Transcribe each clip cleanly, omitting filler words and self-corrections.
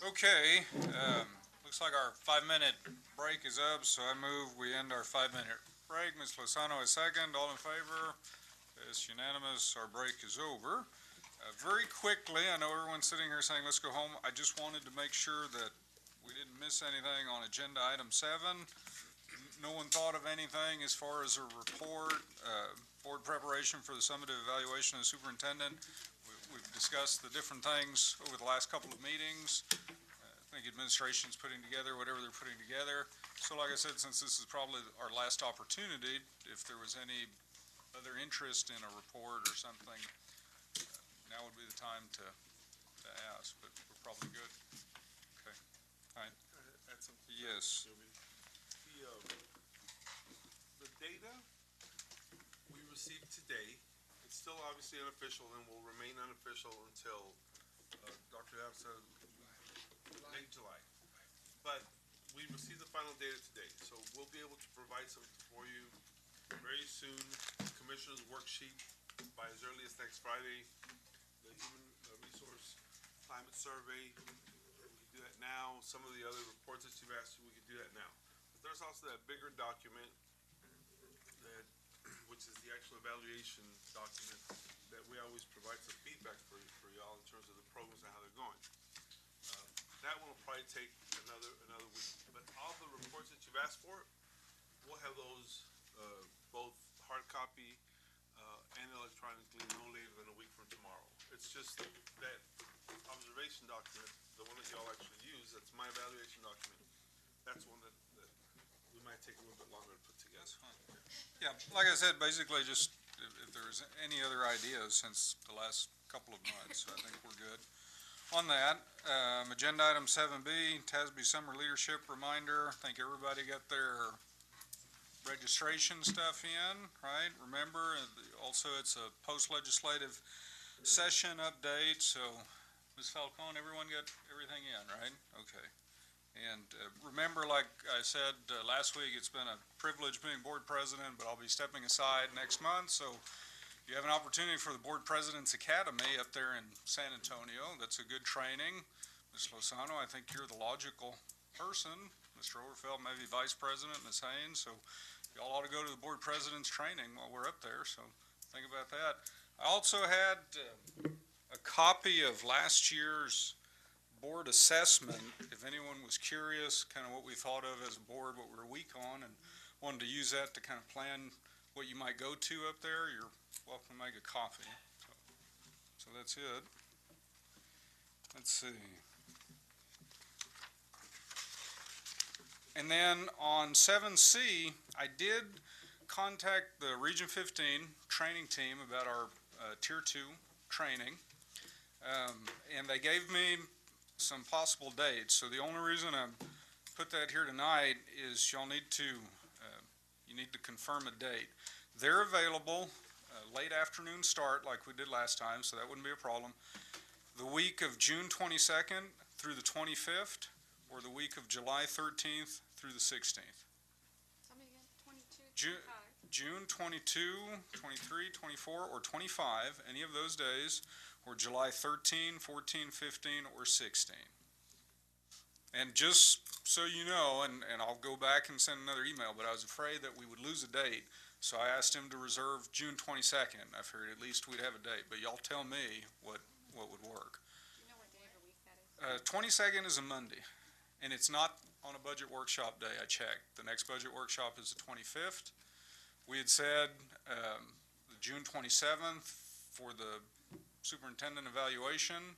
Okay, looks like our 5-minute break is up, so I move we end our 5-minute break. Ms. Lozano is second. All in favor? It's unanimous. Our break is over. Very quickly, I know everyone's sitting here saying, let's go home. I just wanted to make sure that we didn't miss anything on agenda item 7. No one thought of anything as far as a report, board preparation for the summative evaluation of the superintendent. We've discussed the different things over the last couple of meetings. I think administration's putting together whatever they're putting together. So like I said, since this is probably our last opportunity, if there was any other interest in a report or something, now would be the time to ask, but we're probably good. Okay. All right. Add something. Yes. The data we received today, it's still obviously unofficial and will remain unofficial until Dr. Yap said late July. But we received the final data today, so we'll be able to provide something for you very soon. Commissioner's worksheet by as early as next Friday. The Human Resource Climate Survey, we can do that now. Some of the other reports that you've asked, we can do that now. But there's also that bigger document that, which is the actual evaluation document that we always provide some feedback for y'all in terms of the programs and how they're going. That one will probably take another week. But all the reports that you've asked for, we'll have those both hard copy and electronically no later than a week from tomorrow. It's just that observation document, the one that y'all actually use, that's my evaluation document. That's one that we might take a little bit longer to put together. That's fine. Yeah, like I said, basically just if there's any other ideas since the last couple of months, I think we're good. On that, agenda item 7B, TASB Summer Leadership Reminder. I think everybody got their registration stuff in, right? Remember, also it's a post-legislative session update, so Ms. Falcone, everyone got everything in, right? Okay. And remember, like I said last week, it's been a privilege being board president, but I'll be stepping aside next month, so you have an opportunity for the Board President's Academy up there in San Antonio. That's a good training. Ms. Lozano, I think you're the logical person. Mr. Overfeld, maybe Vice President, Ms. Haynes, so y'all ought to go to the Board President's training while we're up there, so think about that. I also had a copy of last year's board assessment, if anyone was curious, kind of what we thought of as a board, what we were weak on, and wanted to use that to kind of plan what you might go to up there. You're welcome to make a copy. So that's it. Let's see. And then on 7C, I did contact the Region 15 training team about our Tier 2 training, and they gave me some possible dates. So the only reason I put that here tonight is y'all need to you need to confirm a date. They're available late afternoon start like we did last time, so that wouldn't be a problem. The week of June 22nd through the 25th, or the week of July 13th through the 16th. Tell me again, 22, 25. June 22, 23, 24, or 25, any of those days, or July 13, 14, 15, or 16. And just so you know, and I'll go back and send another email, but I was afraid that we would lose a date, so I asked him to reserve June 22nd. I figured at least we'd have a date, but y'all tell me what would work. Do you know what day of the week that is? 22nd is a Monday, and it's not on a budget workshop day. I checked. The next budget workshop is the 25th. We had said June 27th for the superintendent evaluation.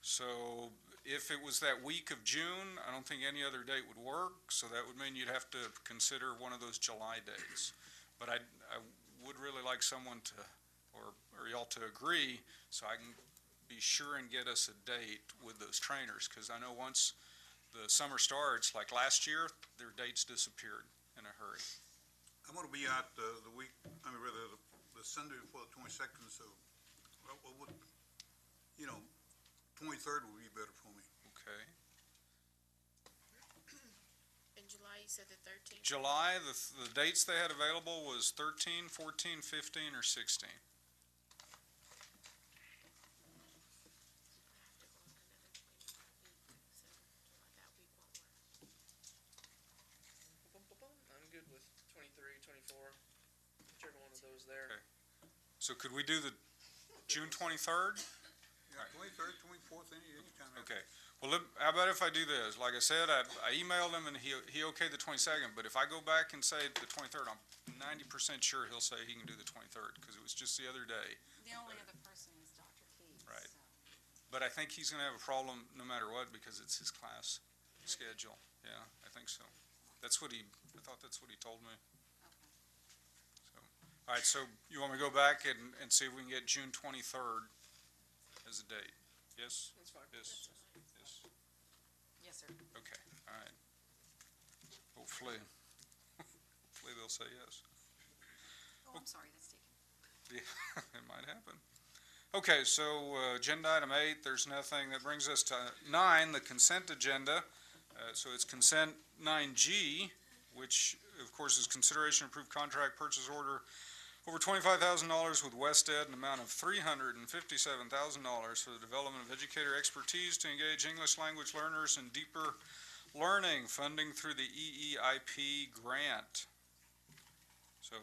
So if it was that week of June, I don't think any other date would work, so that would mean you'd have to consider one of those July dates. But I would really like someone to, or y'all to agree, so I can be sure and get us a date with those trainers, because I know once the summer starts, like last year, their dates disappeared in a hurry. I'm going to be out the week, rather the Sunday before the 22nd, so what would, 23rd would be better for me. Okay. In July, you said the 13th? July, the dates they had available was 13, 14, 15, or 16. was there. Okay. So could we do the June 23rd? Yeah, 23rd, 24th, anytime. Okay. Well, how about if I do this? Like I said, I emailed him and he okayed the 22nd, but if I go back and say the 23rd, I'm 90% sure he'll say he can do the 23rd, because it was just the other day. The only other person is Dr. Keys. Right. So. But I think he's gonna have a problem no matter what, because it's his class schedule. Yeah, I think so. I thought that's what he told me. Okay. All right, so you want me to go back and see if we can get June 23rd as a date? Yes? That's fine. Yes, yes, Yes, sir. okay, all right. Hopefully they'll say yes. Oh, I'm sorry, that's taken. Yeah, it might happen. Okay, so, agenda item 8, there's nothing. That brings us to 9, the consent agenda. So it's consent 9G, which, of course, is consideration approved contract purchase order over $25,000 with Wested, an amount of $357,000 for the development of educator expertise to engage English language learners in deeper learning, funding through the EEIP grant. So,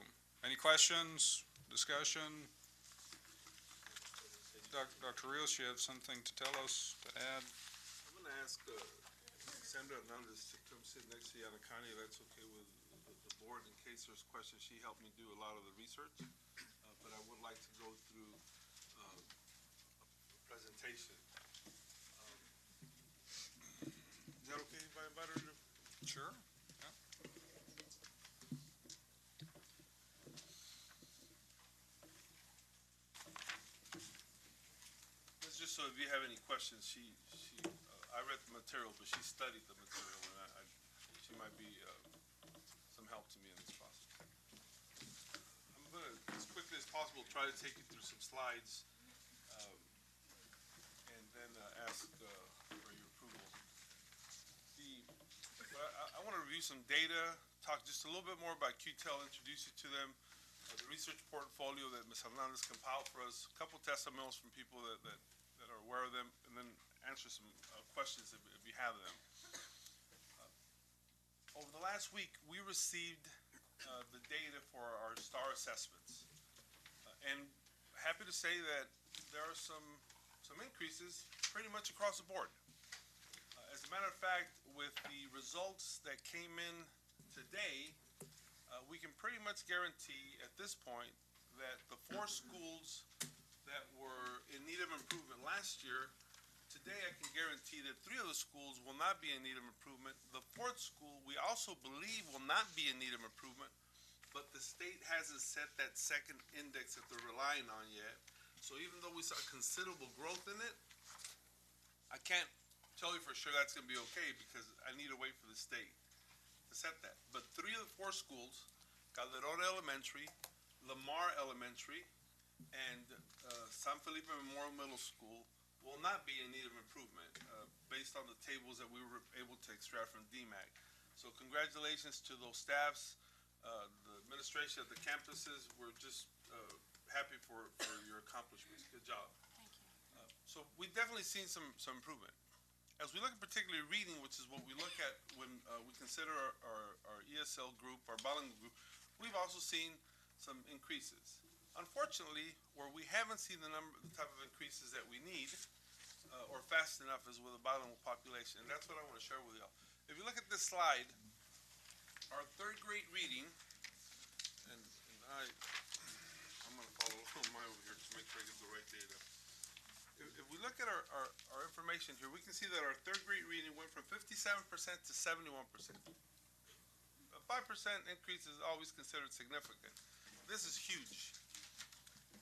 any questions, discussion? Dr. Rios, you have something to tell us, to add? I'm gonna ask, Sandra Hernandez to come sit next to Yanakani, if that's okay with the board, in case there's questions. She helped me do a lot of the research, but I would like to go through, a presentation. Is that okay if I invite her to? Sure. It's just so if you have any questions, I read the material, but she studied the material, and she might be, some help to me in this process. I'm gonna, as quickly as possible, try to take you through some slides, and then, ask, for your approval. I wanna review some data, talk just a little bit more about QTEL, introduce you to them, the research portfolio that Ms. Hernandez compiled for us, a couple testimonials from people that are aware of them, and then answer some questions if you have them. Over the last week, we received the data for our STAR assessments. And happy to say that there are some increases pretty much across the board. As a matter of fact, with the results that came in today, we can pretty much guarantee at this point that the 4 schools that were in need of improvement last year, today I can guarantee that 3 of the schools will not be in need of improvement. The 4th school, we also believe, will not be in need of improvement, but the state hasn't set that second index that they're relying on yet. So even though we saw considerable growth in it, I can't tell you for sure that's gonna be okay, because I need to wait for the state to set that. But 3 of the 4 schools, Calderon Elementary, Lamar Elementary, and San Felipe Memorial Middle School, will not be in need of improvement, based on the tables that we were able to extract from DMAC. So congratulations to those staffs, the administration at the campuses. We're just happy for your accomplishments. Good job. Thank you. So we've definitely seen some improvement. As we look at particularly reading, which is what we look at when we consider our ESL group, our bilingual group, we've also seen some increases. Unfortunately, where we haven't seen the type of increases that we need, or fast enough, is with a bilingual population, and that's what I want to share with y'all. If you look at this slide, our 3rd grade reading, and I'm going to follow mine over here to make sure I get the right data. If we look at our information here, we can see that our 3rd grade reading went from 57% to 71%. A 5% increase is always considered significant. This is huge.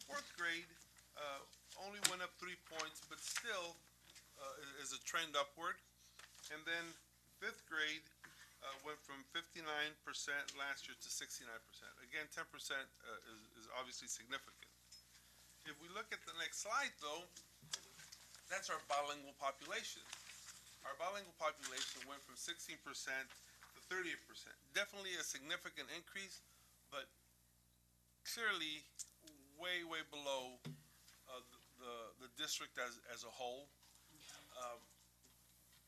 4th grade only went up 3 points, but still is a trend upward. And then 5th grade went from 59% last year to 69%. Again, 10% is obviously significant. If we look at the next slide, though, that's our bilingual population. Our bilingual population went from 16% to 38%. Definitely a significant increase, but clearly way below the district as a whole.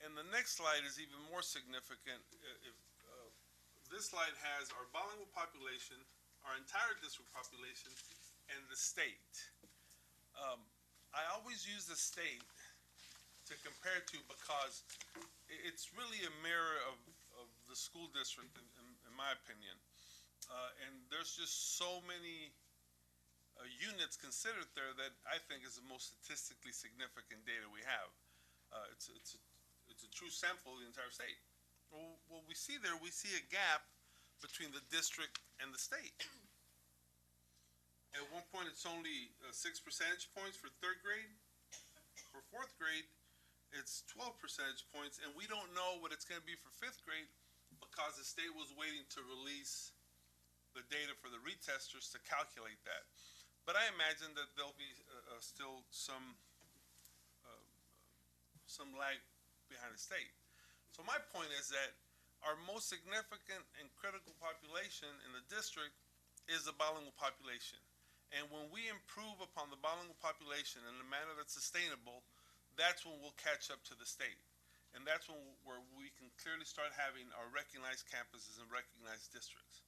And the next slide is even more significant. This slide has our bilingual population our entire district population and the state. I always use the state to compare to because it's really a mirror of the school district, in my opinion. And there's just so many units considered there that I think is the most statistically significant data we have. It's a true sample of the entire state. Well, what we see there, we see a gap between the district and the state. At one point, it's only 6 percentage points for third grade. For fourth grade, it's 12 percentage points, and we don't know what it's going to be for fifth grade because the state was waiting to release the data for the retesters to calculate that. But I imagine that there'll be still some lag behind the state. So my point is that our most significant and critical population in the district is the bilingual population. And when we improve upon the bilingual population in a manner that's sustainable, that's when we'll catch up to the state. And that's where we can clearly start having our recognized campuses and recognized districts.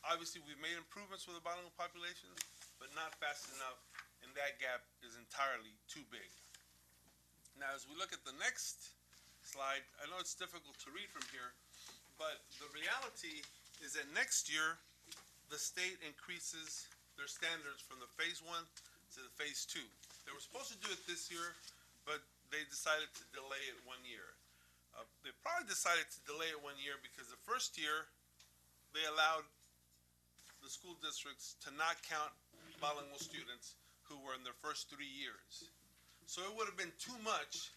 Obviously, we've made improvements with the bilingual population, but not fast enough, and that gap is entirely too big. Now, as we look at the next slide, I know it's difficult to read from here, but the reality is that next year, the state increases their standards from the phase 1 to the phase 2. They were supposed to do it this year, but they decided to delay it 1 year. They probably decided to delay it 1 year because the first year, they allowed the school districts to not count bilingual students who were in their first 3 years. So it would have been too much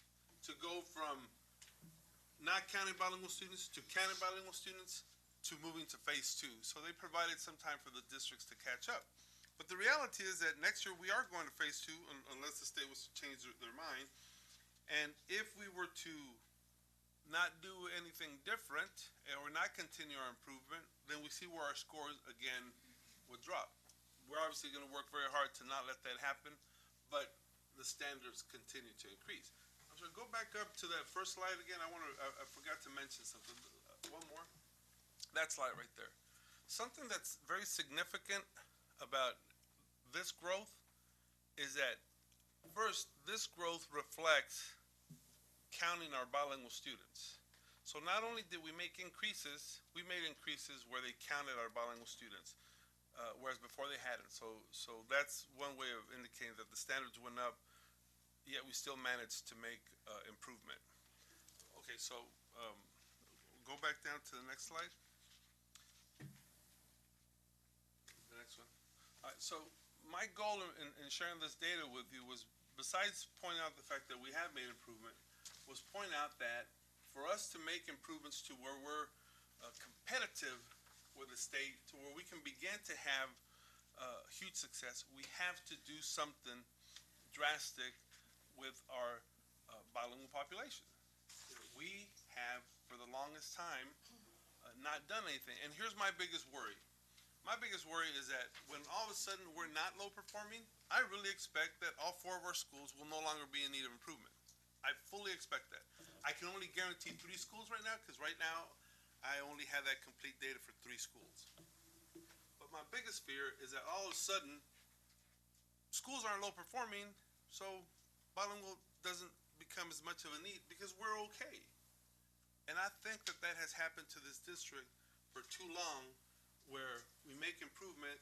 to go from not counting bilingual students to counting bilingual students to moving to phase 2. So they provided some time for the districts to catch up. But the reality is that next year we are going to phase 2 unless the state was to change their mind. And if we were to not do anything different or not continue our improvement, then we see where our scores again would drop. We're obviously going to work very hard to not let that happen, but the standards continue to increase. I'm sorry, go back up to that first slide again. I forgot to mention something. One more. That slide right there. Something that's very significant about this growth is that, first, this growth reflects counting our bilingual students. So not only did we make increases, we made increases where they counted our bilingual students, whereas before they hadn't. So that's one way of indicating that the standards went up, yet we still managed to make improvement. Okay, so go back down to the next slide. The next one. All right, so my goal in sharing this data with you was, besides pointing out the fact that we have made improvement, was point out that for us to make improvements to where we're competitive with the state, to where we can begin to have huge success, we have to do something drastic with our bilingual population. We have, for the longest time, not done anything. And here's my biggest worry. My biggest worry is that when all of a sudden we're not low performing, I really expect that all 4 of our schools will no longer be in need of improvement. I fully expect that. I can only guarantee 3 schools right now, because right now I only have that complete data for 3 schools. But my biggest fear is that all of a sudden schools aren't low performing, so bilingual doesn't become as much of a need because we're okay. And I think that that has happened to this district for too long, where we make improvement,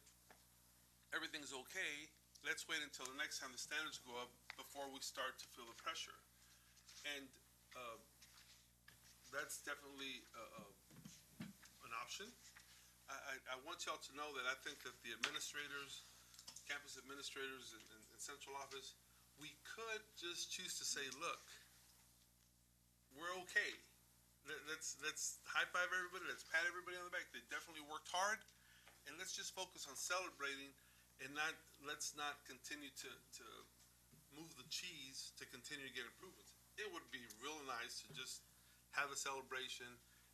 everything's okay, let's wait until the next time the standards go up before we start to feel the pressure. And that's definitely an option. I want y'all to know that I think that the administrators, campus administrators and central office, we could just choose to say, look, we're okay. Let's high five everybody, let's pat everybody on the back. They definitely worked hard, and let's just focus on celebrating and let's not continue to move the cheese to continue to get improvements. It would be real nice to just have a celebration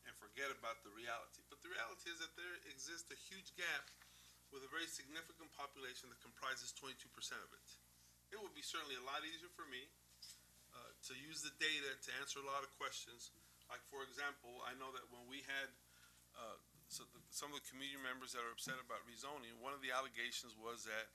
and forget about the reality. But the reality is that there exists a huge gap with a very significant population that comprises 22% of it. It would be certainly a lot easier for me to use the data to answer a lot of questions. Like, for example, I know that when we had some of the community members that are upset about rezoning, one of the allegations was that,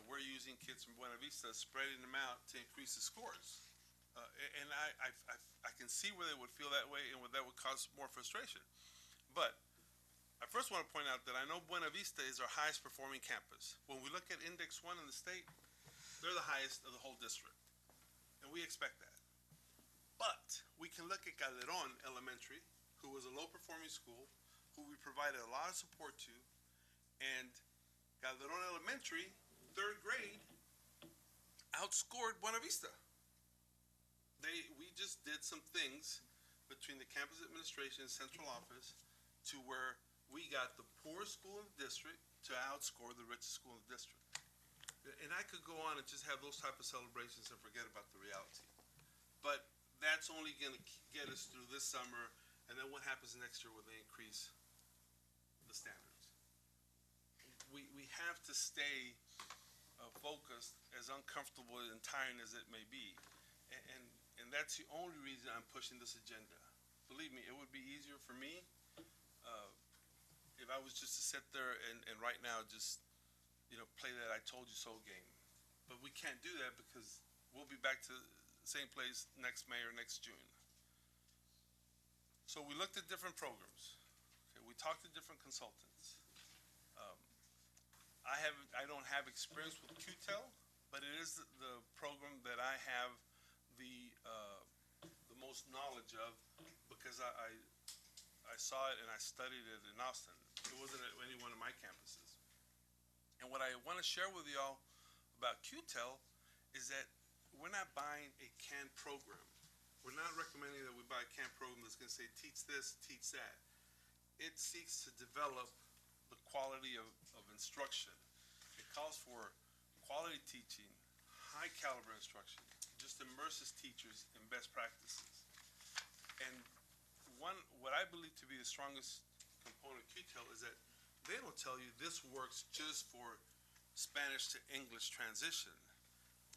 we're using kids from Buena Vista, spreading them out to increase the scores. And I can see where they would feel that way and that would cause more frustration. But I first want to point out that I know Buena Vista is our highest performing campus. When we look at Index 1 in the state, they're the highest of the whole district. And we expect that. But we can look at Calderon Elementary, who was a low-performing school, who we provided a lot of support to, and Calderon Elementary, third grade, outscored Buena Vista. We just did some things between the campus administration and central office to where we got the poorest school in the district to outscore the richest school in the district. And I could go on and just have those type of celebrations and forget about the reality. But that's only going to get us through this summer, and then what happens next year when they increase the standards? We have to stay focused, as uncomfortable and tiring as it may be. And that's the only reason I'm pushing this agenda. Believe me, it would be easier for me if I was just to sit there and right now just, play that I told you so game. But we can't do that because we'll be back to the same place next May or next June. So we looked at different programs. Okay, we talked to different consultants. I don't have experience with QTEL, but it is the program that I have the most knowledge of because I saw it and I studied it in Austin. It wasn't at any one of my campuses. And what I want to share with y'all about QTEL is that we're not buying a canned program. We're not recommending that we buy a canned program that's going to say teach this, teach that. It seeks to develop the quality of instruction. It calls for quality teaching, high caliber instruction, just immerses teachers in best practices. And what I believe to be the strongest component of QTEL is that they don't tell you this works just for Spanish to English transition.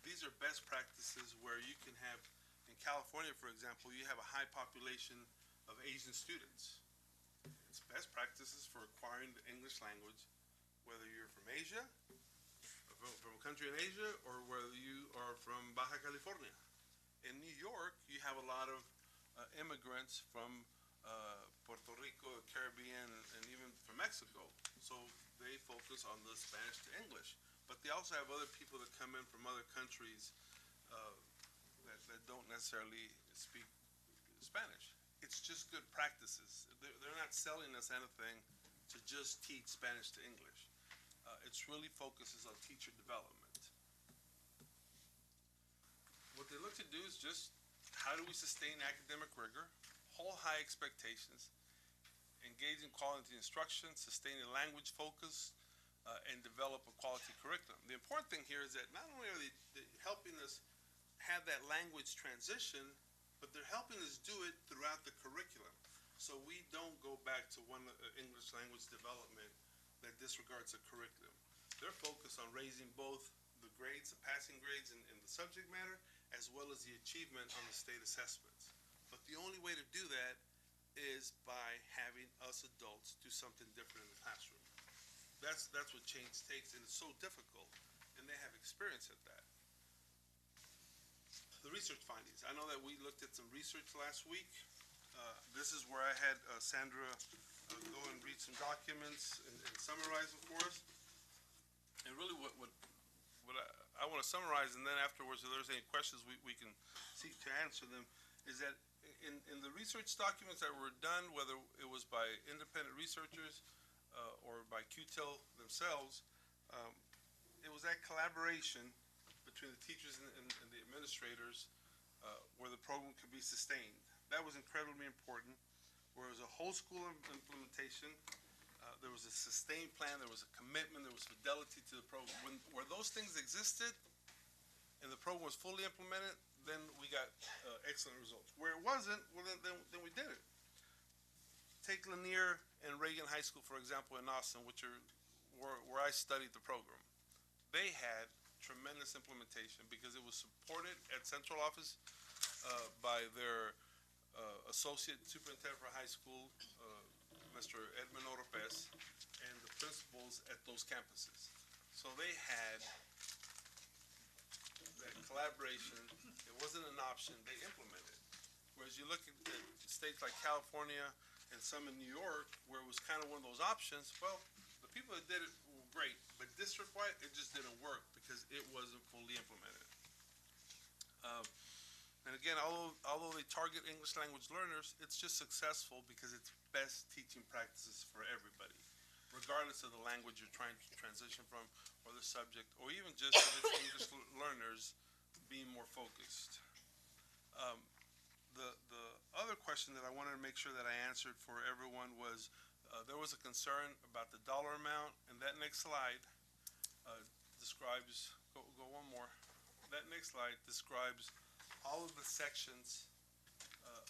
These are best practices where you can have, in California, for example, you have a high population of Asian students. It's best practices for acquiring the English language, whether you're from Asia, from a country in Asia, or whether you are from Baja California. In New York, you have a lot of immigrants from Puerto Rico, the Caribbean, and even from Mexico. So they focus on the Spanish to English. But they also have other people that come in from other countries that don't necessarily speak Spanish. It's just good practices. They're not selling us anything to just teach Spanish to English. It's really focuses on teacher development. What they look to do is just how do we sustain academic rigor, hold high expectations, engage in quality instruction, sustain a language focus, and develop a quality curriculum. The important thing here is that not only are they helping us have that language transition, but they're helping us do it throughout the curriculum. So we don't go back to one English language development that disregards the curriculum. They're focused on raising both the grades, the passing grades in the subject matter, as well as the achievement on the state assessments. But the only way to do that is by having us adults do something different in the classroom. That's what change takes, and it's so difficult, and they have experience at that. The research findings. I know that we looked at some research last week. This is where I had Sandra go and read some documents and summarize them for us. And really what I want to summarize, and then afterwards, if there's any questions, we can seek to answer them, is that in the research documents that were done, whether it was by independent researchers or by QTEL themselves, it was that collaboration between the teachers and the administrators where the program could be sustained. That was incredibly important. Where it was a whole school implementation, there was a sustained plan, there was a commitment, there was fidelity to the program. Where those things existed and the program was fully implemented, then we got excellent results. Where it wasn't, well, then we did it. Take Lanier and Reagan High School, for example, in Austin, which are where I studied the program. They had tremendous implementation because it was supported at central office by their associate superintendent for high school, Mr. Edmund Oropez, and the principals at those campuses. So they had that collaboration. It wasn't an option, they implemented. Whereas you look at states like California and some in New York, where it was kind of one of those options, well, the people that did it were great, but district-wide, it just didn't work because it wasn't fully implemented. And again, although they target English language learners, it's just successful because it's best teaching practices for everybody, regardless of the language you're trying to transition from, or the subject, or even just if it's English learners being more focused. The other question that I wanted to make sure that I answered for everyone was, there was a concern about the dollar amount, and that next slide describes, go one more, that next slide describes all of the sections,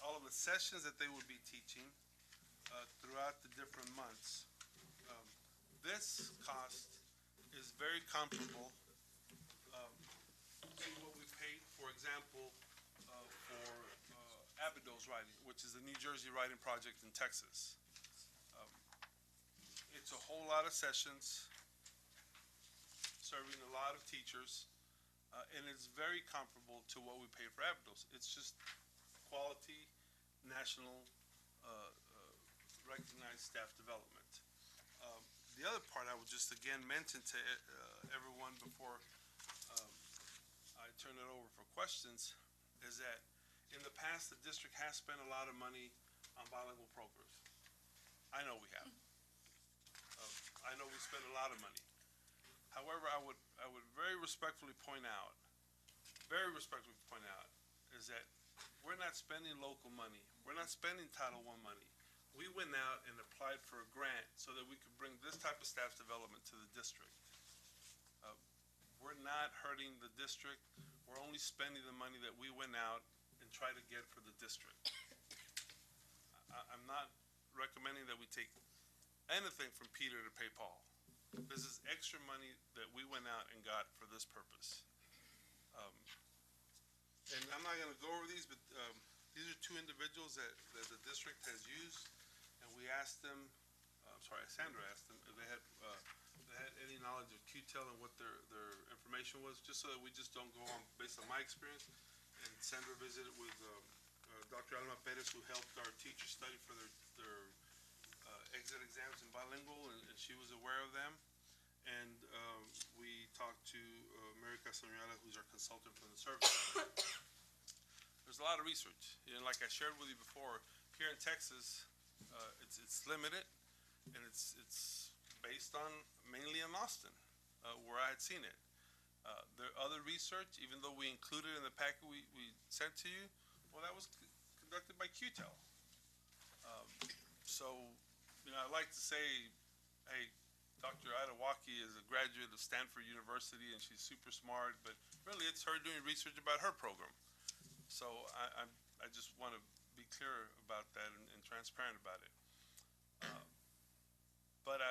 all of the sessions that they would be teaching throughout the different months. This cost is very comparable to what we paid, for example, for Abido's writing, which is the New Jersey Writing Project in Texas. It's a whole lot of sessions, serving a lot of teachers, and it's very comparable to what we pay for Abido's. It's just quality, national, recognized staff development. The other part I would just again mention to everyone before I turn it over for questions is that in the past, the district has spent a lot of money on bilingual programs. I know we have. I know we spend a lot of money. However, I would very respectfully point out, is that we're not spending local money. We're not spending Title I money. We went out and applied for a grant so that we could bring this type of staff development to the district. We're not hurting the district. We're only spending the money that we went out and tried to get for the district. I'm not recommending that we take anything from Peter to pay Paul. This is extra money that we went out and got for this purpose. And I'm not gonna go over these, but these are two individuals that the district has used, and we asked them, Sandra asked them if they had any knowledge of QTEL and what their information was, just so that we just don't go on based on my experience. And Sandra visited with Dr. Alma Perez, who helped our teachers study for their exit exams in bilingual, and she was aware of them. And we talked to Mary Castañeda, who's our consultant from the service center. There's a lot of research, and like I shared with you before, here in Texas, it's limited, and it's based on mainly in Austin, where I had seen it. There are other research, even though we included in the packet we sent to you, well, that was conducted by QTEL. So, you know, I'd like to say, hey, Dr. Ida Waki is a graduate of Stanford University, and she's super smart, but really it's her doing research about her program. So I just want to be clear about that and transparent about it. But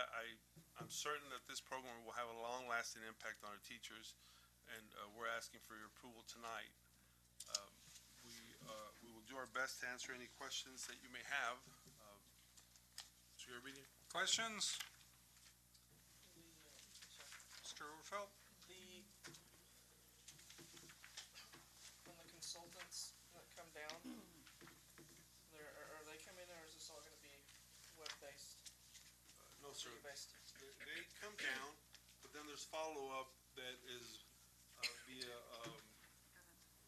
I'm certain that this program will have a long-lasting impact on our teachers, and we're asking for your approval tonight. We will do our best to answer any questions that you may have. Mr. Garabedian? Questions? Mr. Overfeld? When the consultants that come down, are they coming, or is this all gonna be web-based? No, sir. Based? They come down, but then there's follow-up that is via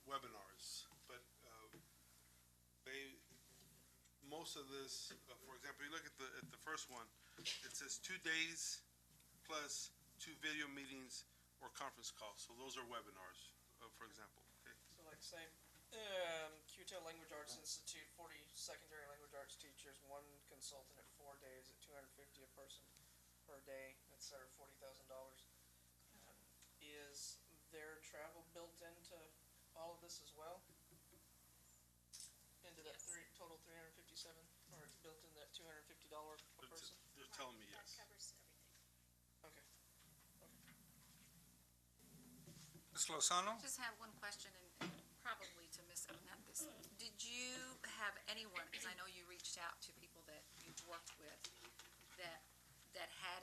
webinars. But most of this, for example, you look at the first one, it says 2 days plus 2 video meetings or conference calls. So those are webinars, for example. Okay. So like say, QTEL Language Arts Institute, 40 secondary language arts teachers, 1 consultant at 4 days at $250 a person per day. That's our $40,000. Is their travel built into all of this as well? Into that total 357, or it's built in that $250 per person? They're telling me yes. That covers everything. Okay. Ms. Lozano? Just have one question, and probably to Ms. Hernandez, did you have anyone, because I know you reached out to people that you've worked with, that had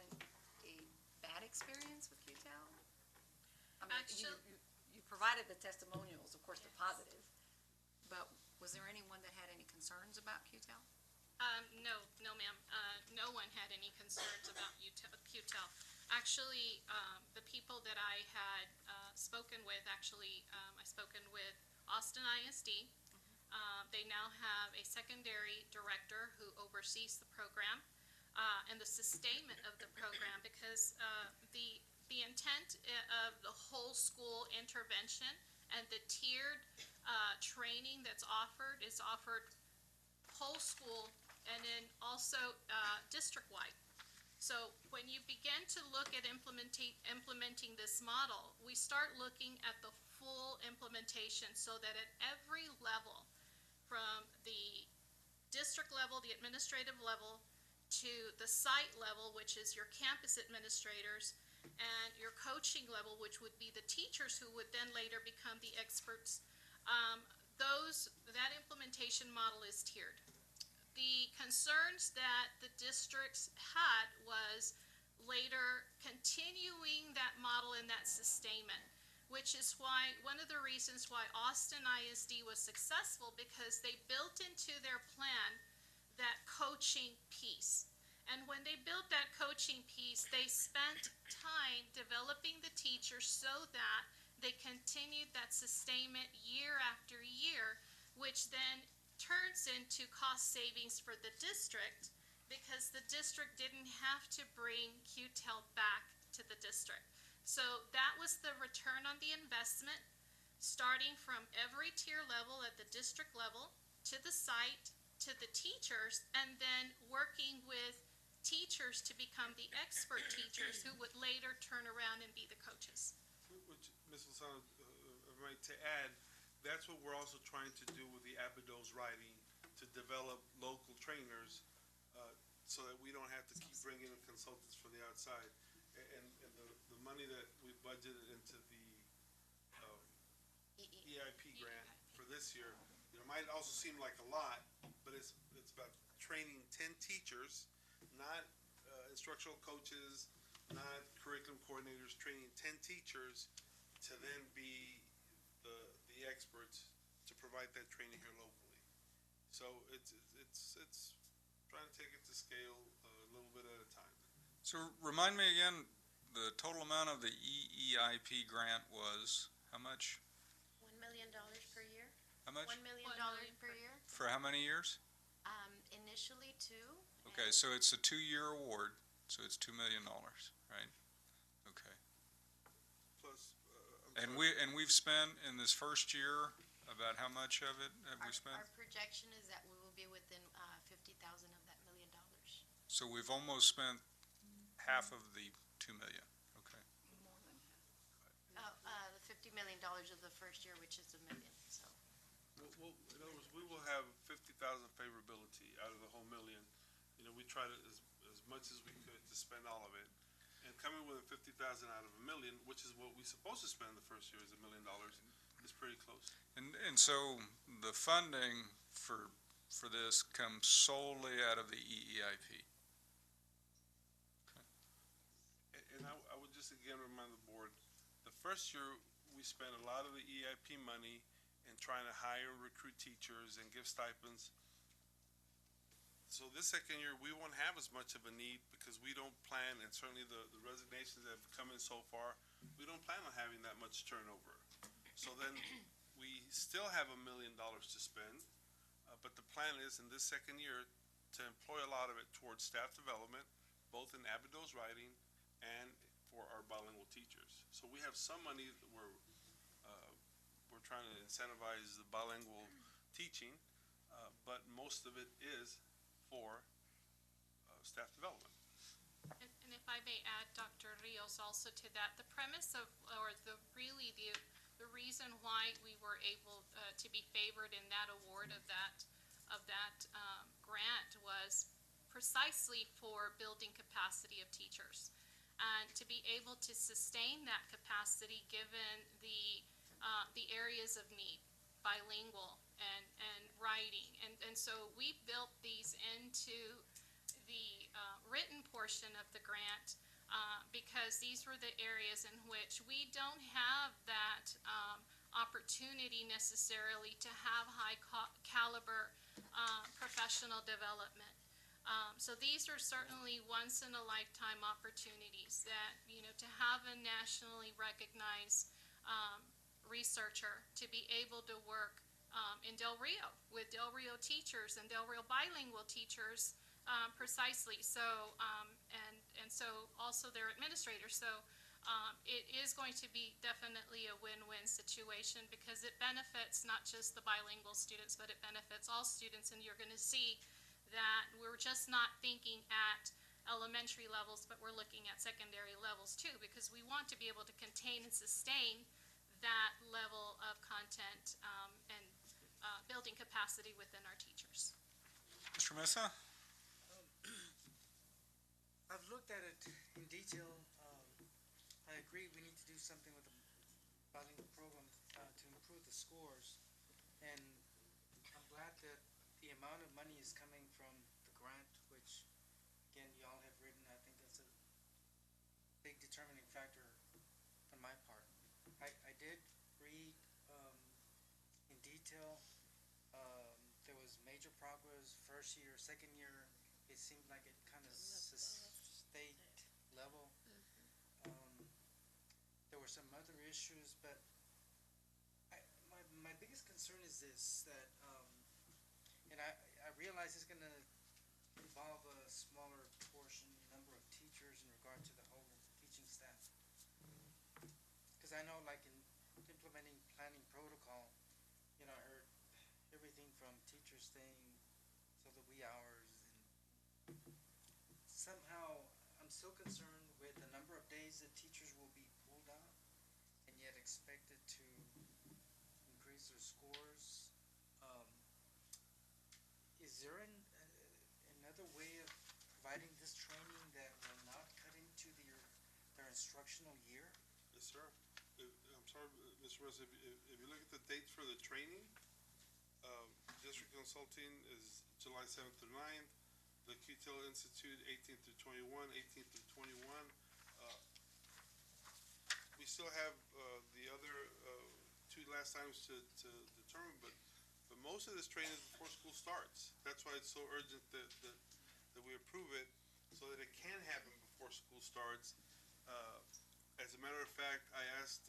a bad experience with QTEL? I mean, you provided the testimonials, of course, the positive, but was there anyone that had any concerns about QTEL? No, ma'am. No one had any concerns about QTEL. Actually, the people that I had spoken with, I spoken with Austin ISD. They now have a secondary director who oversees the program and the sustainment of the program, because the intent of the whole school intervention and the tiered training that's offered is offered whole school and then also district-wide. So when you begin to look at implementing this model, we start looking at the full implementation so that at every level, from the district level, the administrative level, to the site level, which is your campus administrators, and your coaching level, which would be the teachers who would then later become the experts, that implementation model is tiered. The concerns that the districts had was later continuing that model and that sustainment, which is why, one of the reasons why Austin ISD was successful, because they built into their plan that coaching piece. And when they built that coaching piece, they spent time developing the teachers so that they continued that sustainment year after year, which then turns into cost savings for the district, because the district didn't have to bring QTEL back to the district. So that was the return on the investment, starting from every tier level at the district level, to the site, to the teachers, and then working with teachers to become the expert teachers who would later turn around and be the coaches. Which, Ms. Lozano, right, to add, that's what we're also trying to do with the Abydos writing, to develop local trainers, so that we don't have to keep bringing in consultants from the outside. And the money that we budgeted into the EIP grant for this year, might also seem like a lot, but it's about training 10 teachers, not instructional coaches, not curriculum coordinators, training 10 teachers to then be the experts to provide that training here locally. So it's trying to take it to scale a little bit at a time. So remind me again, the total amount of the EIP grant was how much? $1 million per year? How much? $1 million per year? For how many years? Initially 2. Okay, so it's a 2-year award, so it's $2 million, right? Okay. Plus, And we've spent in this first year, about how much of it have we spent? Our projection is that we will be within 50,000 of that $1 million. So we've almost spent half of the $2 million. Okay. More than half. The $50 million of the first year, which is $1 million, so. well, in other words, we will have 50,000 favorability out of the whole million. We try to, as much as we could, to spend all of it. And coming with 50,000 out of $1 million, which is what we're supposed to spend the first year, is $1 million, is pretty close. And so the funding for this comes solely out of the EEIP. And I would just again remind the board, the first year we spent a lot of the EIP money in trying to hire and recruit teachers and give stipends. So this second year, we won't have as much of a need, because we don't plan, and certainly the resignations that have come in so far, we don't plan on having that much turnover. So then we still have $1 million to spend, but the plan is in this second year to employ a lot of it towards staff development, both in Abydos writing and for our bilingual teachers. So we have some money that we're trying to incentivize the bilingual teaching, but most of it is for staff development. And if I may add, Dr. Rios, also to that, the premise of, or the reason why we were able to be favored in that award of that grant was precisely for building capacity of teachers, and to be able to sustain that capacity given the areas of need. bilingual and writing. And so we built these into the written portion of the grant because these were the areas in which we don't have that opportunity necessarily to have high caliber professional development. So these are certainly once in a lifetime opportunities that, to have a nationally recognized researcher to be able to work in Del Rio with Del Rio teachers and Del Rio bilingual teachers precisely. So, and so also their administrators. So it is going to be definitely a win-win situation because it benefits not just the bilingual students, but it benefits all students. And you're going to see that we're just not thinking at elementary levels, but we're looking at secondary levels too, because we want to be able to contain and sustain that level of content and building capacity within our teachers. Mr. Mesa? I've looked at it in detail. I agree we need to do something with the bilingual program to improve the scores. And I'm glad that the amount of money is coming from the grant, which, again, y'all have written. I think that's a big determining factor on my part. I did read in detail. There was major progress first year, second year. It seemed like it kind of state level. There were some other issues, but my biggest concern is this, that and I realize it's going to involve a smaller number of teachers in regard to the whole teaching staff. Because I know, like in implementing planning protocol, I heard everything from teachers staying till the wee hours, and somehow I'm still concerned with the number of days that teachers will be pulled out and yet expected to increase their scores. Is there another way of providing this training that will not cut into their instructional year? Yes, sir. I'm sorry, Mr. Rose, if you look at the dates for the training, district consulting is July 7th through 9th, the QTEL Institute 18th through 21, 18th through 21. We still have the other two last times to determine, but most of this training is before school starts. That's why it's so urgent that we approve it, so that it can happen before school starts. As a matter of fact, I asked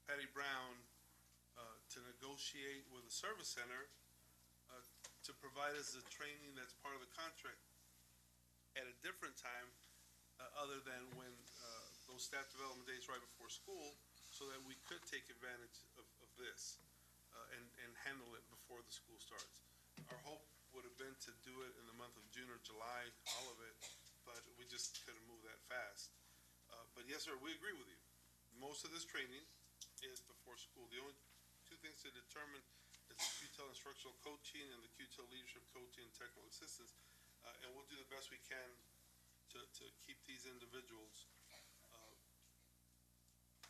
Patty Brown to negotiate with the service center to provide us the training that's part of the contract at a different time other than when those staff development days right before school, so that we could take advantage of this and handle it before the school starts. Our hope would have been to do it in the month of June or July, all of it, but we just couldn't move that fast. But yes, sir, we agree with you. Most of this training is before school. The only two things to determine is the QTEL instructional coaching and the QTEL leadership coaching and technical assistance. And we'll do the best we can to keep these individuals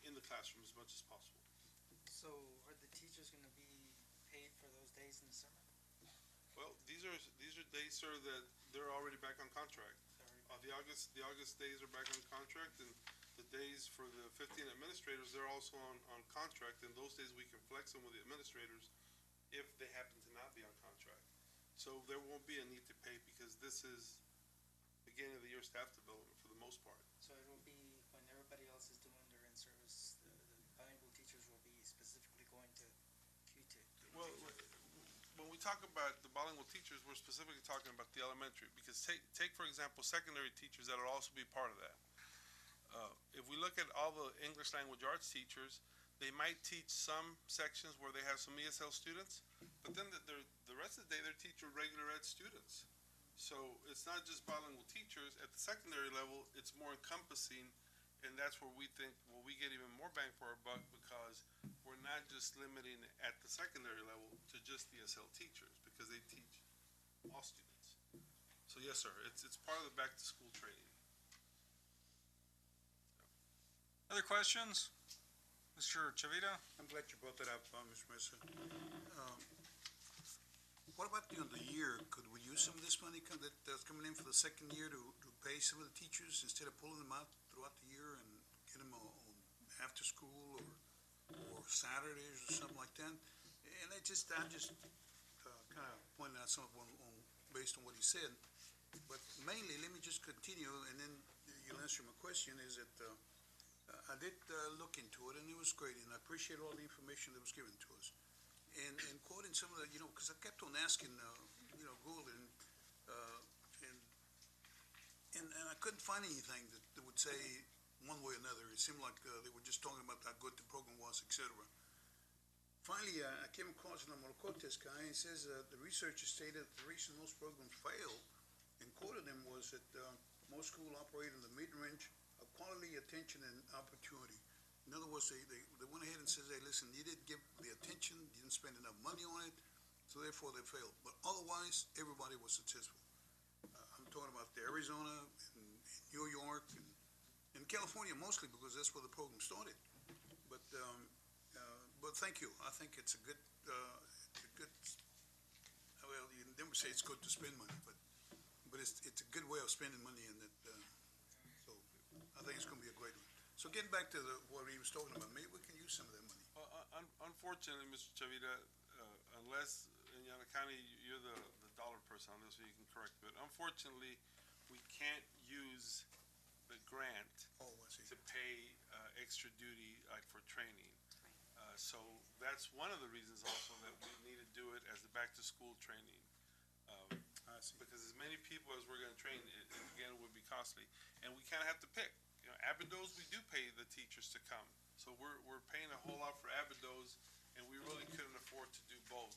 in the classroom as much as possible. So are the teachers going to be paid for those days in the summer? Well, these are days, sir, that they're already back on contract. The August days are back on contract, and the days for the 15 administrators, they're also on contract, and those days we can flex them with the administrators if they happen to not be on contract. So there won't be a need to pay, because this is beginning of the year staff development for the most part. So it will be when everybody else is doing their in-service, the bilingual teachers will be specifically going to QTIC. Well, when we talk about the bilingual teachers, we're specifically talking about the elementary, because take for example, secondary teachers that will also be part of that. If we look at all the English language arts teachers, they might teach some sections where they have some ESL students, but then the rest of the day they're teaching regular ed students. So it's not just bilingual teachers. At the secondary level, it's more encompassing, and that's where we think, well, we get even more bang for our buck, because we're not just limiting at the secondary level to just ESL teachers, because they teach all students. So yes, sir, it's part of the back to school training. Other questions? Mr. Chavita? I'm glad you brought that up, Mr. Mesa. What about the end of the year? Could we use some of this money that's coming in for the second year to pay some of the teachers instead of pulling them out throughout the year and get them on after school or Saturdays or something like that? And I'm just kind of pointing out some of based on what he said. But mainly, let me just continue, and then you'll answer my question, is that I did look into it, and it was great, and I appreciate all the information that was given to us. And quoting some of the, because I kept on asking, Google, and I couldn't find anything that would say one way or another. It seemed like they were just talking about how good the program was, etc. Finally, I came across an Amorcotes guy, and he says the researchers stated that the reason most programs fail, and quoted him, was that most schools operate in the mid-range of quality, attention, and opportunity. In other words, they went ahead and said, hey, listen, you didn't give the attention, you didn't spend enough money on it, so therefore they failed. But otherwise, everybody was successful. I'm talking about the Arizona, and New York, and California mostly, because that's where the program started. But thank you. I think it's a good, well, you never say it's good to spend money, but it's a good way of spending money, and so I think it's going to be a great one. So getting back to what he was talking about, maybe we can use some of that money. Unfortunately, Mr. Chavita, unless in Llano County you're the dollar person on this, so you can correct me, but unfortunately, we can't use the grant to pay extra duty like for training. So that's one of the reasons also that we need to do it as the back-to-school training. Because as many people as we're going to train, it again would be costly, and we kind of have to pick. Abados, we do pay the teachers to come, so we're paying a whole lot for Abados, and we really couldn't afford to do both.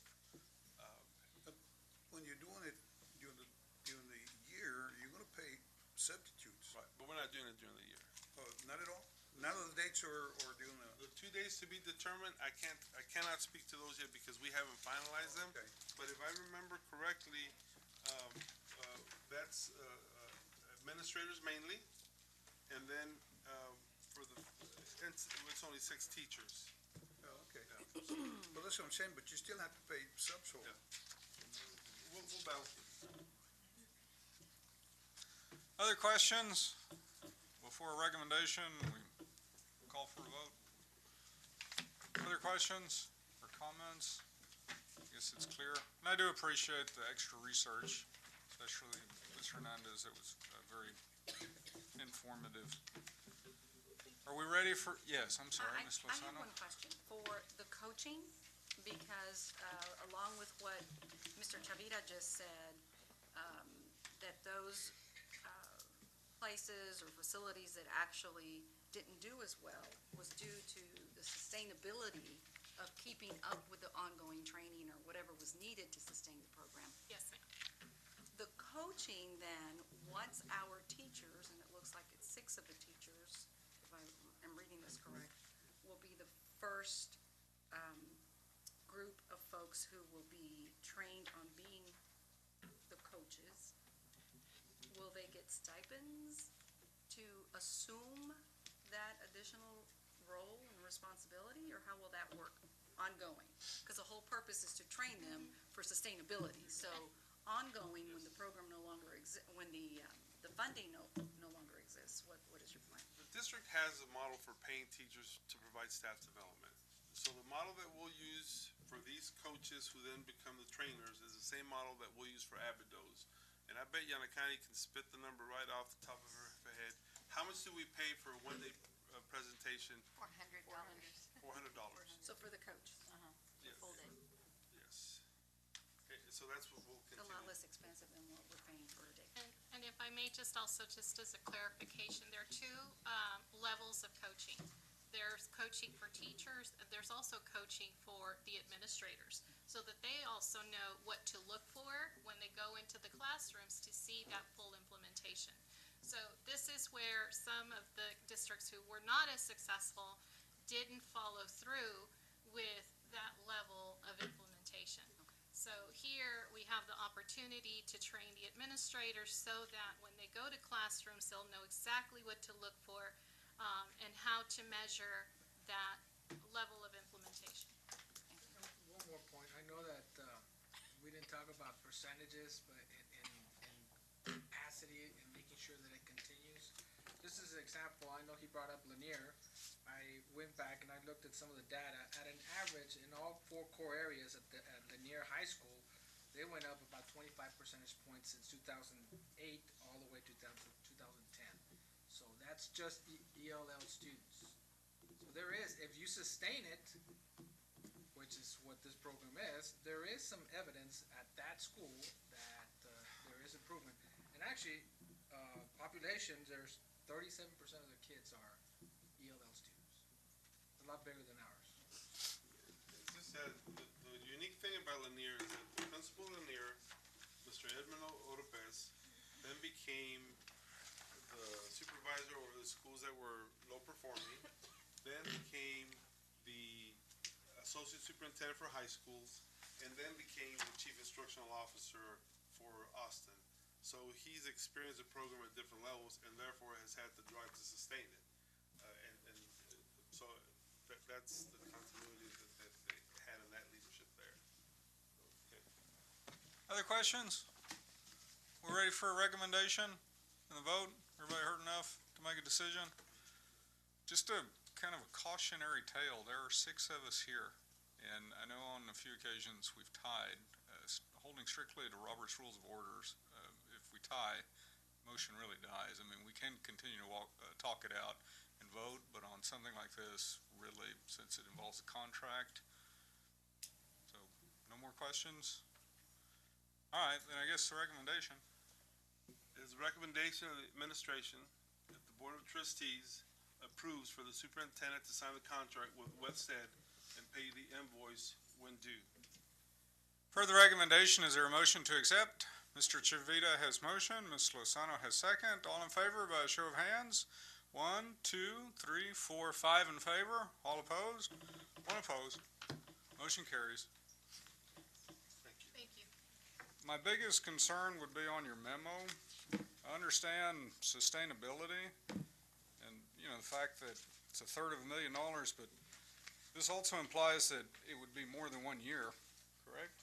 When you're doing it during the year, you're going to pay substitutes. Right, but we're not doing it during the year. Not at all? None of the dates are during The 2 days to be determined, I cannot speak to those yet because we haven't finalized them. Okay. But if I remember correctly, that's administrators mainly, and then it's only 6 teachers. Oh, okay. Well, that's what I'm saying, but you still have to pay subs for it. We'll balance it. Other questions? Before a recommendation, we call for a vote. Other questions or comments? I guess it's clear. And I do appreciate the extra research, especially Ms. Hernandez. It was very informative. Are we ready for, yes, I'm sorry, Ms. I have Lozano? one question for the coaching, because along with what Mr. Chavita just said, that those places or facilities that actually didn't do as well was due to the sustainability of keeping up with the ongoing training or whatever was needed to sustain the program. Yes, ma'am. The coaching then, once our teachers, and it looks like it's 6 of the teachers, if I am reading this correct, will be the first group of folks who will be trained on being the coaches. Will they get stipends to assume that additional role and responsibility, or how will that work ongoing? Because the whole purpose is to train them for sustainability. So ongoing, when the program no longer exists, when the funding no longer exists, what is your plan? The district has a model for paying teachers to provide staff development. So the model that we'll use for these coaches who then become the trainers is the same model that we'll use for Abados. And I bet Llano County can spit the number right off the top of her head. How much do we pay for a one-day presentation? $400. $400. So for the coach, Yes. Full day. Yes. Okay, so that's what we'll it's a continue. lot less expensive than what we're paying for a day. And if I may, just as a clarification, there are 2 levels of coaching. There's coaching for teachers, and there's also coaching for the administrators, so that they also know what to look for when they go into the classrooms to see that full implementation. So this is where some of the districts who were not as successful didn't follow through with that level of implementation. So here, we have the opportunity to train the administrators so that when they go to classrooms, they'll know exactly what to look for, and how to measure that level of implementation. One more point, I know that, we didn't talk about percentages, but in capacity and making sure that it continues. Just as an example, I know he brought up Lanier. I went back and I looked at some of the data. At an average, in all four core areas at Lanier High School, they went up about 25 percentage points since 2008 all the way to 2010. So that's just ELL students. So there is, if you sustain it, which is what this program is, there is some evidence at that school that there is improvement. And actually, population, there's 37% of the kids are ELL students. A lot bigger than ours. It's just that the unique thing about Lanier is that the principal of Lanier, Mr. Edmundo Oropez, then became the supervisor over the schools that were low performing, then became the associate superintendent for high schools, and then became the chief instructional officer for Austin. So he's experienced the program at different levels, and therefore has had the drive to sustain it. So that's the continuity that they had in that leadership there. Okay. Other questions? We're ready for a recommendation and the vote? Everybody heard enough to make a decision? Just a kind of a cautionary tale. There are 6 of us here, and I know on a few occasions we've tied, holding strictly to Robert's Rules of Orders. If we tie, motion really dies. I mean, we can continue to talk it out and vote, but on something like this, really, since it involves a contract. So, no more questions? All right, then I guess the recommendation. It is a recommendation of the administration that the Board of Trustees approves for the superintendent to sign the contract with Wested and pay the invoice when due. For the recommendation, is there a motion to accept? Mr. Chavita has motion, Ms. Lozano has second. All in favor by a show of hands? 1, 2, 3, 4, 5 in favor. All opposed? 1 opposed. Motion carries. Thank you. Thank you. My biggest concern would be on your memo. I understand sustainability and, you know, the fact that it's $250,000, but this also implies that it would be more than 1 year, correct?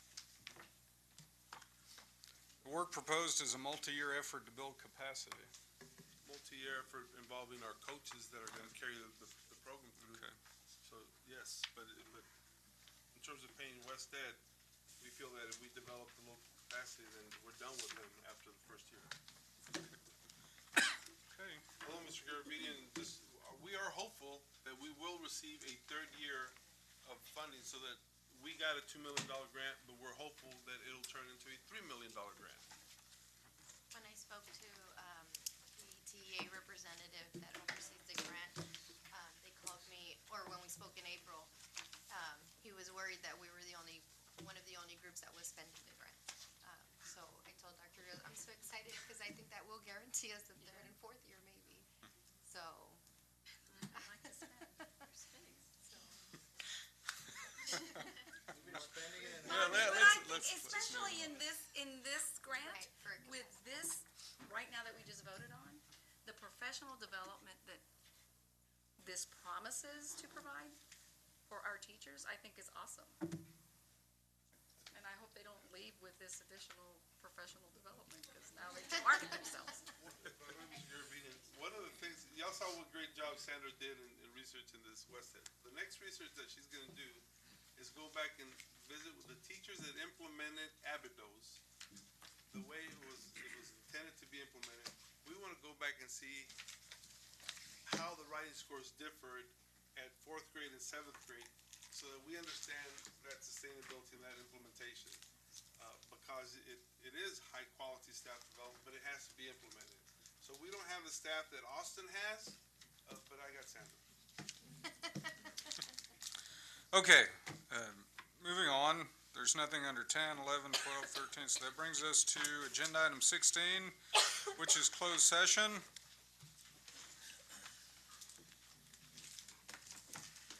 The work proposed is a multi-year effort to build capacity. Multi-year effort involving our coaches that are gonna carry the program through. Okay. So, yes, but in terms of paying Wested, we feel that if we develop the local capacity, then we're done with them after the first year. Okay. Hello, Mr. Garabedian, we are hopeful that we will receive a 3rd year of funding so that we got a $2 million grant, but we're hopeful that it'll turn into a $3 million grant. When I spoke to the TEA representative that oversees the grant, they called me, or when we spoke in April, he was worried that we were one of the only groups that was spending the grant. So I told Dr. Rios, I'm so excited because I think that will guarantee us the 3rd and 4th year maybe. So. I like to spend. We're spending. We're spending it. But I think especially in this grant, Right, for with this, right now that we just voted on, the professional development that this promises to provide for our teachers, I think is awesome. And I hope they don't leave with this additional professional development, because now they can market themselves. Mr. Garabedian, one of the things, y'all saw what great job Sandra did in researching this Wested. The next research that she's gonna do is go back and visit with the teachers that implemented Abydos the way it was intended to be implemented. We want to go back and see how the writing scores differed at 4th grade and 7th grade, so that we understand that sustainability and that implementation. Because it is high quality staff development, but it has to be implemented. So we don't have the staff that Austin has, but I got Sandra. Okay, moving on, there's nothing under 10, 11, 12, 13, so that brings us to agenda item 16, which is closed session.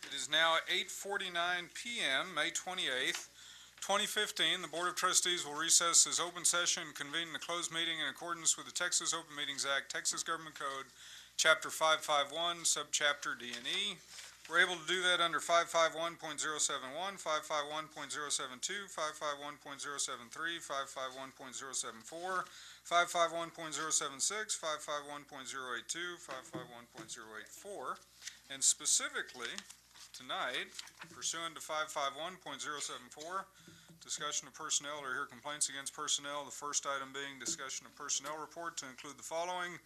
It is now 8:49 p.m., May 28th, 2015. The Board of Trustees will recess as open session and convene in a closed meeting in accordance with the Texas Open Meetings Act, Texas Government Code, Chapter 551, Subchapter D and E. We're able to do that under 551.071, 551.072, 551.073, 551.074, 551.076, 551.082, 551.084, and specifically, tonight, pursuant to 551.074, discussion of personnel or hear complaints against personnel, the first item being discussion of personnel report to include the following: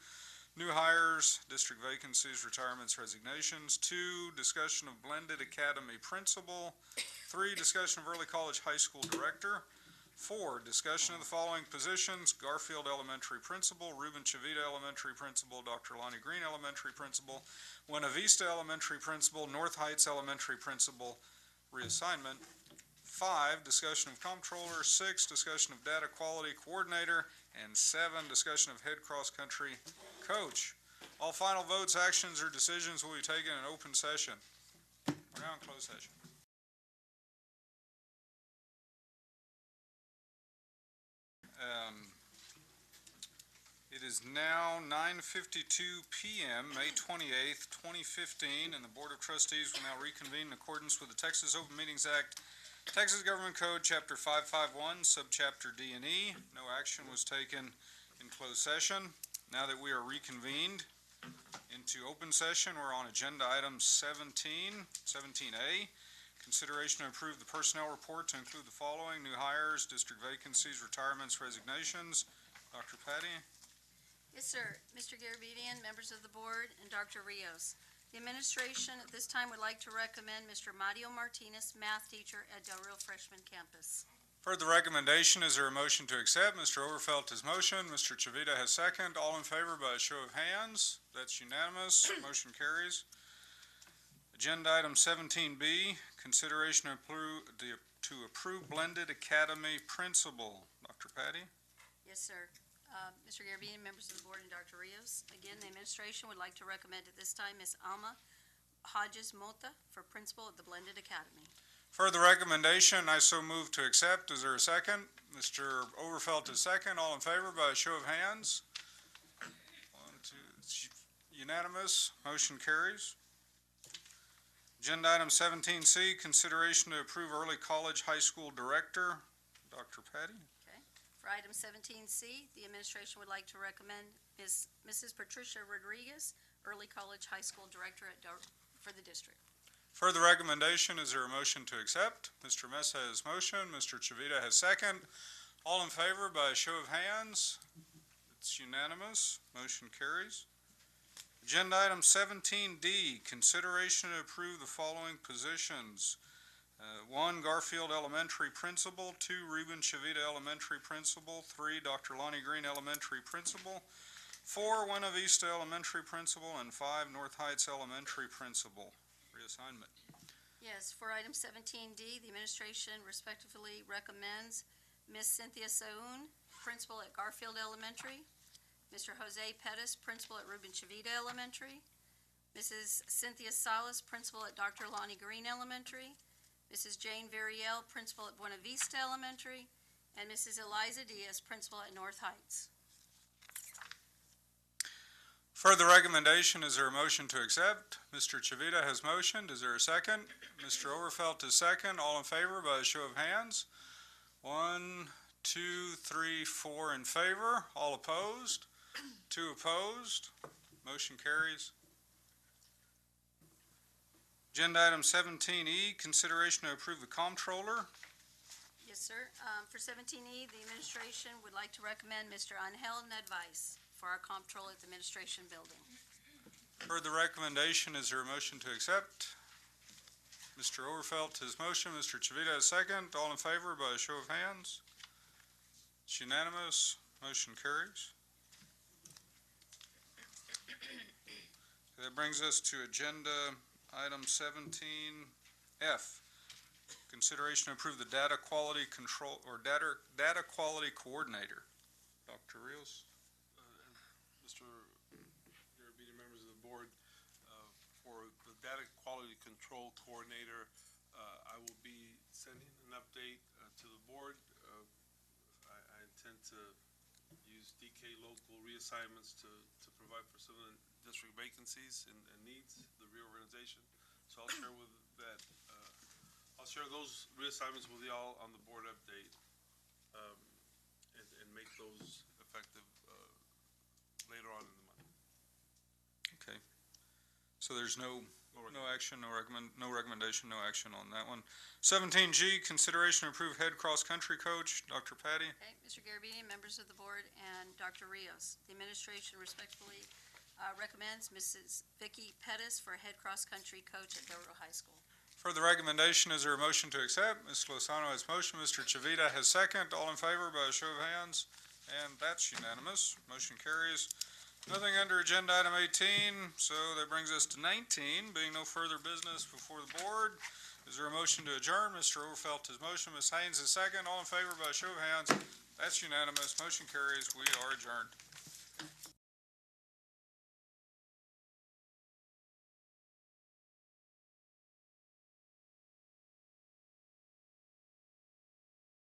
new hires, district vacancies, retirements, resignations. 2, discussion of blended academy principal. 3, discussion of early college high school director. 4, discussion of the following positions: Garfield Elementary Principal, Ruben Chavita Elementary Principal, Dr. Lonnie Green Elementary Principal, Buena Vista Elementary Principal, North Heights Elementary Principal, reassignment. 5, discussion of comptroller. 6, discussion of data quality coordinator. And 7, discussion of head cross-country coach. All final votes, actions, or decisions will be taken in open session. We're now in closed session. It is now 9:52 p.m., May 28th, 2015, and the Board of Trustees will now reconvene in accordance with the Texas Open Meetings Act, Texas Government Code, Chapter 551, Subchapter D and E. No action was taken in closed session. Now that we are reconvened into open session, we're on agenda item 17A. Consideration to approve the personnel report to include the following: new hires, district vacancies, retirements, resignations. Dr. Patty? Yes, sir. Mr. Garabedian, members of the board, and Dr. Rios. The administration at this time would like to recommend Mr. Mario Martinez, math teacher at Del Rio Freshman Campus. For the recommendation, is there a motion to accept? Mr. Overfelt has motion. Mr. Chavita has second. All in favor by a show of hands. That's unanimous. Motion carries. Agenda item 17B, consideration to approve blended academy principal. Dr. Patty? Yes, sir. Mr. Garabedian, members of the board, and Dr. Rios. Again, the administration would like to recommend at this time Ms. Alma Hodges Mota for principal at the Blended Academy. For the recommendation, I so move to accept. Is there a second? Mr. Overfelt is second. All in favor by a show of hands. 1, 2, it's unanimous. Motion carries. Agenda item 17C, consideration to approve early college high school director. Dr. Patty? For item 17C, the administration would like to recommend Mrs. Patricia Rodriguez, early college high school director for the district. For the recommendation, is there a motion to accept? Mr. Mesa has motion. Mr. Chavita has second. All in favor by a show of hands. It's unanimous. Motion carries. Agenda item 17D, consideration to approve the following positions. 1, Garfield Elementary Principal. 2, Ruben Chavita Elementary Principal. 3, Dr. Lonnie Green Elementary Principal. 4, Buena Vista Elementary Principal. And 5, North Heights Elementary Principal. Reassignment. Yes, for item 17D, the administration respectively recommends Ms. Cynthia Saun, principal at Garfield Elementary, Mr. Jose Pettis, principal at Ruben Chavita Elementary, Mrs. Cynthia Salas, principal at Dr. Lonnie Green Elementary, Mrs. Jane Variel, principal at Buena Vista Elementary, and Mrs. Eliza Diaz, principal at North Heights. For the recommendation, is there a motion to accept? Mr. Chavita has motioned. Is there a second? Mr. Overfelt is second. All in favor by a show of hands. 1, 2, 3, 4 in favor. All opposed? 2 opposed. Motion carries. Agenda item 17E, consideration to approve the comptroller. Yes, sir. For 17E, the administration would like to recommend Mr. Angel Nedvice for our comptroller at the administration building. For the recommendation, is there a motion to accept? Mr. Overfelt has motion. Mr. Chavita has second. All in favor by a show of hands. It's unanimous. Motion carries. That brings us to agenda item 17F. Consideration to approve the data quality control or data quality coordinator. Dr. Rios. Mr. Garabedian, members of the board, for the data quality control coordinator, I will be sending an update to the board. I intend to use DK local reassignments to provide for some of the district vacancies and needs, the reorganization. So I'll share with that, I'll share those reassignments with y'all on the board update, and make those effective, later on in the month. Okay. So there's no action, no recommendation, no action on that one. 17G, consideration to approve head cross-country coach, Dr. Patty. Okay, Mr. Garabedian, members of the board, and Dr. Rios. The administration respectfully recommends Mrs. Vicky Pettis for head cross-country coach at Del Rio High School. For the recommendation, is there a motion to accept? Ms. Lozano has motion, Mr. Chavita has second. All in favor by a show of hands, and that's unanimous. Motion carries. Nothing under agenda item 18, so that brings us to 19. Being no further business before the board, is there a motion to adjourn? Mr. Overfelt has motion, Ms. Haynes is second. All in favor by a show of hands, that's unanimous. Motion carries. We are adjourned.